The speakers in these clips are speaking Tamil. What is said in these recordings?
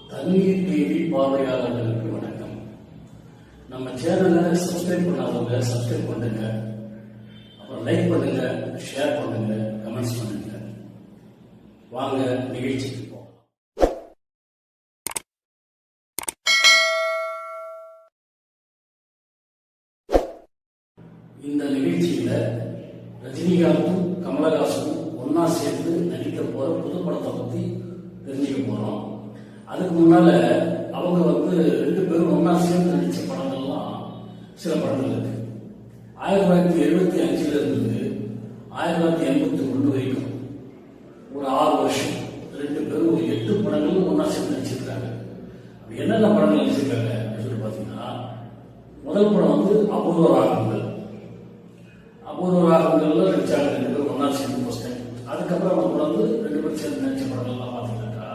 தண்ணீர் டிவி பார்வையாளர்களுக்கு வணக்கம். நம்ம சேனலை சப்ஸ்கிரைப் பண்ணாதவங்க சப்ஸ்கிரைப் பண்ணுங்க, அப்புறம் லைக் பண்ணுங்க, ஷேர் பண்ணுங்க, கமெண்ட்ஸ் பண்ணுங்க. வாங்க நிகழ்ச்சிக்கு போகலாம். இந்த நிகழ்ச்சியில ரஜினிகாந்தும் கமலஹாசனும் ஒன்னா சேர்ந்து நடிக்க போற புது படத்தை பத்தி தெரிஞ்சுக்க போறோம். அதுக்கு முன்னால அவங்க ரெண்டு பேரும் ஒன்னா சேர்ந்து நடிச்ச படங்கள்லாம் சில படங்கள் இருக்கு. 1975 இருந்து 1981 வரைக்கும் ஒரு 6 வருஷம் ரெண்டு பேரும் ஒரு 8 படங்களும் ஒன்னா சேர்ந்து நடிச்சிருக்காங்க. என்னென்ன படங்கள் நடிச்சிருக்காங்க அப்படின்னு சொல்லி பார்த்தீங்கன்னா, முதல் படம் அபூர்வ ராகங்கள். அபூர்வ ராகங்கள்ல நடிச்சாங்க ரெண்டு பேரும் ஒன்னா சேர்ந்து ஃபர்ஸ்ட் டைம். அதுக்கப்புறம் அவங்க ரெண்டு பேரும் சேர்ந்து நடிச்ச படங்கள்லாம் பார்த்தீங்கன்னாக்கா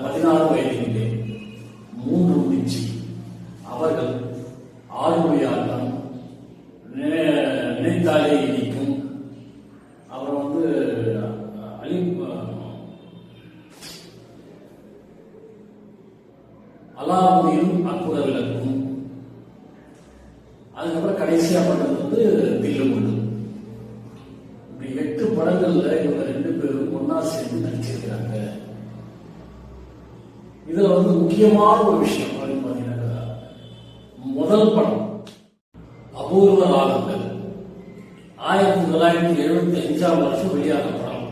16 வயதிலே, 3 முடிச்சு, அவர்கள், ஆறுமொழி ஆட்டம், நினைத்தாலே இனிக்கும், அப்புறம் அலாவுதீன் அற்புத விளக்கும், அதுக்கப்புறம் கடைசியா பண்ணது தில்லுமுள்ளு. இப்படி 8 படங்கள்ல இவங்க ரெண்டு பேரும் ஒன்னா சேர்ந்து நடிச்சிருக்கிறாங்க. இதுல முக்கியமான ஒரு விஷயம் அப்படின்னு பாத்தீங்கன்னா, முதல் படம் அபூர்வ ராகங்கள் 1975 வருஷம் வெளியான படம்.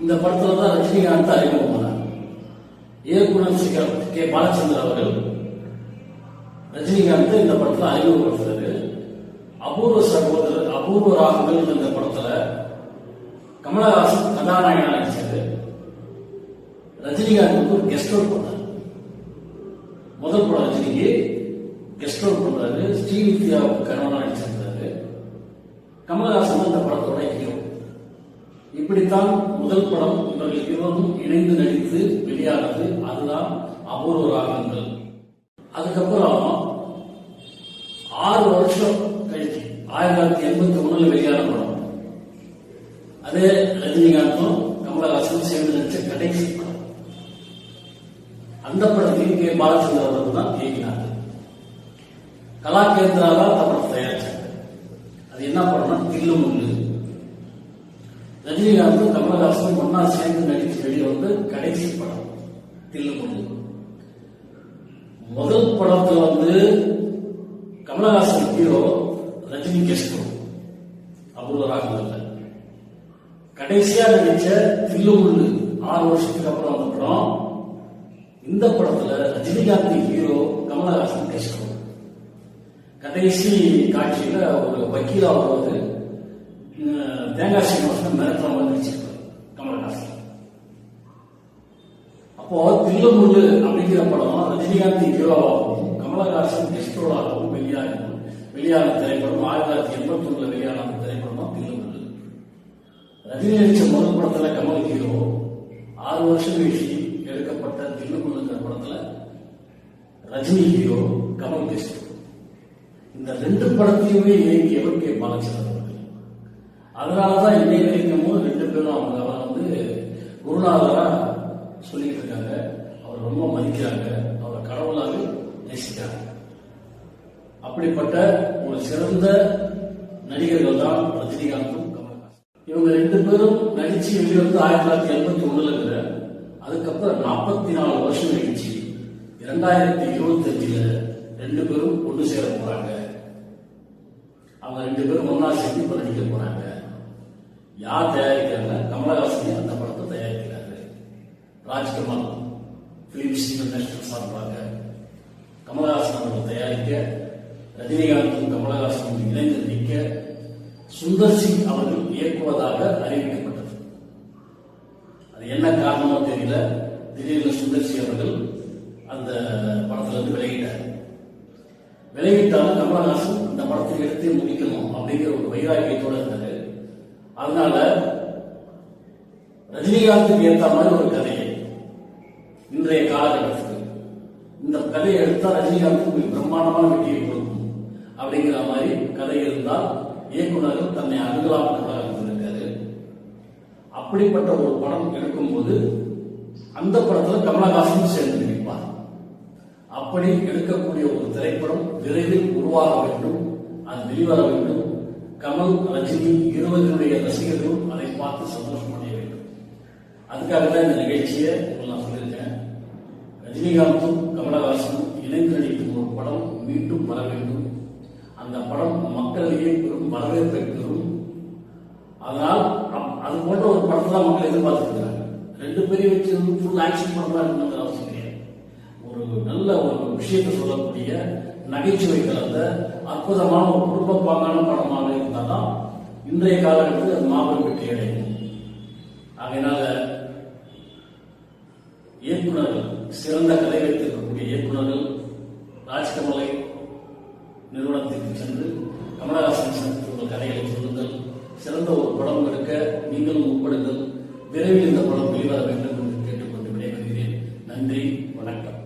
இந்த படத்துல தான் ரஜினிகாந்த் அறிமுகமானார். இயக்குனர் கே பாலச்சந்தர் அவர்கள் ரஜினிகாந்த் இந்த படத்துல அறிமுகப்படுத்துறாரு. அபூர்வ ராகங்கள் இந்த படத்துல கமலஹாசன் கதாநாயகனா நடிச்சாரு. ரஜினிகாந்த் ஒரு கெஸ்ட் ரோல் பண்ணார். முதல் படம் ரஜினிக்கு கெஸ்ட் ரோல் பண்றாரு. ஸ்ரீவித்யாவுக்கு கணவனா நடிச்சிருந்தாரு. கமலஹாசன் அந்த படத்தோட ஹீரோ. இப்படித்தான் முதல் படம் இவர்கள் இருவரும் இணைந்து நடித்து வெளியானது. அதுதான் அபூர்வ ராகங்கள். அதுக்கப்புறம் 6 வருஷம் கழிச்சு 1981 வெளியான படம், அதே ரஜினிகாந்தும் கமலஹாசனும் சேர்ந்து நடிச்ச கடைசி படம். அந்த படத்தையும் கே பாலச்சந்தர் அவர்கள் தான் இயக்கினார். கலாகேந்திரா தான் அந்த படத்தை தயாரிச்சாங்க. அது என்ன படம்னா தில்லுமுள்ளு. ரஜினிகாந்தும் கமலஹாசனும் ஒன்னா சேர்ந்து நடிச்சு வெளியே கடைசி படம் தில்லுமுள்ளு. முதல் படத்துல Kamal Haasan hero, Rajini guest role Apoorva ராகங்கள்ல. கடைசியா நடிச்ச தில்லுமுள்ளு 6 வருஷத்துக்கு அப்புறம் வந்த படம். இந்த படத்துல Rajinikanth hero, Kamal Haasan guest role. கடைசி காட்சியில ஒரு வக்கீலா வருவது தேங்காய் சீனிவாசன் மிரட்டுற மாதிரி நடிச்சிருப்பாரு கமலஹாசன். அப்போ தில்லுமுள்ளு அப்படிங்கிற படம் ரஜினிகாந்த் ஹீரோவாகவும் கமலஹாசன் கெஸ்ட் ரோலாகவும் வெளியான திரைப்படம். 1981 வெளியான அந்த திரைப்படம் தான் தில்லுமுள்ளு. ரஜினி நடிச்ச முதல் படத்துல கமல் ஹீரோ, 6 வருஷம் கழிச்சு எடுக்கப்பட்ட தில்லுமுள்ளுங்கிற படத்துல Rajini hero, Kamal guest role. இந்த 2 படத்தையுமே இயக்கியவர் கே பாலச்சந்தர் அவர்கள். அதனாலதான் இன்னை வரைக்கும் 2 பேரும் அவங்க குருநாதரா சொல்லிட்டு இருக்காங்க. அவர் ரொம்ப மதிக்கிறாங்க, அவரை கடவுளாக நேசிக்கிறாங்க. அப்படிப்பட்ட ஒரு சிறந்த நடிகர்கள் தான் ரஜினிகாந்தும் கமலஹாசன். இவங்க 2 பேரும் நடிச்சு வெளிவந்து 1981 அதுக்கப்புறம் 44 வருஷம் கழிச்சு 2025 2 பேரும் ஒன்று சேர போறாங்க. அவங்க 2 பேரும் ஒன்னா சேர்ந்து இப்ப நடிக்க போறாங்க. யார் தயாரிக்கிறாங்க? கமலஹாசன் அந்த படத்தை தயாரிக்கிறாரு. ராஜ்கமல் பிலிம்ஸ் இன்டர்நேஷனல் சார்பாக கமலஹாசன் அவர்கள் தயாரிக்க, ரஜினிகாந்தும் கமலஹாசனும் இணைந்து நடிக்க, சுந்தர் சி அவர்கள் இயக்குவதாக அறிவிக்கப்பட்டது. அது என்ன காரணமோ தெரியல, திடீர்னு சுந்தர் சி அவர்கள் அந்த படத்திலிருந்து விலகிட்டாலும் கமலஹாசன் இந்த படத்தை எடுத்து முடிக்கணும் அப்படிங்கிற ஒரு வைராக்கியத்தோடு இருந்தது. அதனால ரஜினிகாந்துக்கு ஏற்ற மாதிரி ஒரு கதையை இன்றைய காலகட்டத்துக்கு இந்த கதையை எடுத்தா ரஜினிகாந்துக்கு பிரம்மாண்டமான வெற்றியை கொடுக்கும் அப்படிங்கிற மாதிரி கதை இருந்தால் இயக்குநர்கள் தன்னை அணுகலாம் இருக்காரு. அப்படிப்பட்ட ஒரு படம் எடுக்கும்போது அந்த படத்துல கமலஹாசன் சேர்ந்து நடிப்பார். அப்படி எடுக்கக்கூடிய ஒரு திரைப்படம் விரைவில் உருவாக வேண்டும், அது வெளிவர வேண்டும். கமல், ரஜினி இருவருடைய ரசிகர்களும் அதை பார்த்து சந்தோஷமடைய வேண்டும். அதுக்காக தான் இந்த நிகழ்ச்சியை நான் சொல்லியிருக்கேன். ரஜினிகாந்தும் கமலஹாசனும் இணைந்து நடிக்கும் ஒரு படம் மீண்டும் வர வேண்டும். அந்த படம் மக்களிடையே பெரும் வரவேற்பை பெறும். அதனால் அது போன்ற ஒரு படத்தை தான் மக்கள் எதிர்பார்த்துருக்கிறாங்க. ரெண்டு பேரையும் வச்சு ஃபுல் ஆக்ஷன் படமா இருக்கணுங்கிற அவசியம் கிடையாது. ஒரு நல்ல ஒரு விஷயத்தை சொல்லக்கூடிய நகைச்சுவை கலந்த அற்புதமான ஒரு குடும்ப பாங்கான படமாக இருந்தால்தான் இன்றைய காலகட்டத்தில் அது மாபெரும் வெற்றி அடையும். அதனால இயக்குநர்கள், சிறந்த கதை வைத்திருக்கக்கூடிய இயக்குநர்கள் ராஜ்கமலை நிறுவனத்திற்கு சென்று கமலஹாசன் சந்தித்து உங்கள் கதைகளை சொல்லுங்கள். சிறந்த ஒரு படம் எடுக்க நீங்களும் முற்படுங்கள். விரைவில் இந்த படம் வெளிவர வேண்டும் என்று கேட்டுக்கொண்டு விடைபெறுகிறேன். நன்றி, வணக்கம்.